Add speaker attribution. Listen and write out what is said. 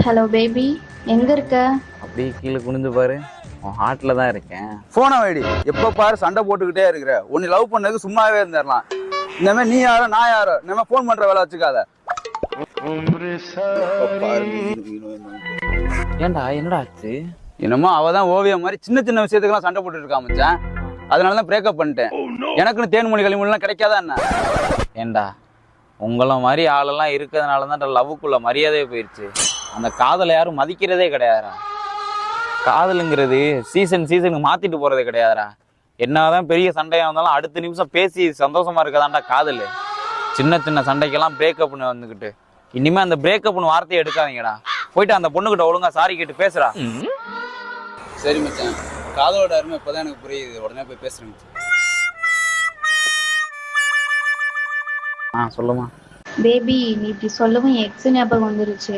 Speaker 1: Hello baby, எங்க இருக்க?
Speaker 2: அப்படியே கீழே குனிஞ்சு பாரு. உன் ஹார்ட்ல தான் இருக்கேன்.
Speaker 3: போன வைடி. எப்ப பாரு சண்டை போட்டுக்கிட்டே இருக்கிற. உன்னை லவ் பண்ணதுக்கு சும்மாவே இருந்துடலாம். இந்த மாதிரி நீ யாரோ நான் யாரோ இந்த மாதிரி போன் பண்ற வேலை வச்சுக்காத.
Speaker 2: ஏன்டா என்னடா ஆச்சு?
Speaker 3: என்னமோ அவதான் ஓவியம் மாதிரி சின்ன சின்ன விஷயத்துக்கெல்லாம் சண்டை போட்டுட்டு இருக்கா மச்சான். அதனாலதான் பிரேக்கப் பண்ணிட்டேன். எனக்குன்னு தேன்மொழி களிமொழிலாம் கிடைக்காதா என்ன?
Speaker 2: ஏன்டா உங்களை மாதிரி ஆளெல்லாம் இருக்கிறதுனால தான் லவ்வுக்குள்ள மரியாதையே போயிடுச்சு. அந்த காதலை யாரும் மதிக்கிறதே கிடையாதுடா. காதலுங்கிறது சீசனுக்கு மாத்திட்டு போறதே கிடையாதுடா. என்னதான் பெரிய சண்டையா இருந்தாலும் அடுத்த நிமிஷம் பேசி சந்தோஷமா இருக்கதான்டா காதல். சின்ன சின்ன சண்டைக்கெல்லாம் பிரேக்கப்னு வந்துக்கிட்டு இனிமே அந்த பிரேக்கப்னு வார்த்தையை எடுக்காதீங்கடா. போயிட்டு அந்த பொண்ணுகிட்ட ஒழுங்கா சாரி கேட்டு பேசுறா.
Speaker 3: சரி மச்சான், காதலோட அருமை இப்பதான் எனக்கு புரியுது. உடனே போய் பேசுறேன்.
Speaker 2: சொல்லுமா
Speaker 1: பேபி, நீ இப்படி சொல்லவும் என் எக்ஸ் ஞாபகம் வந்துருச்சு.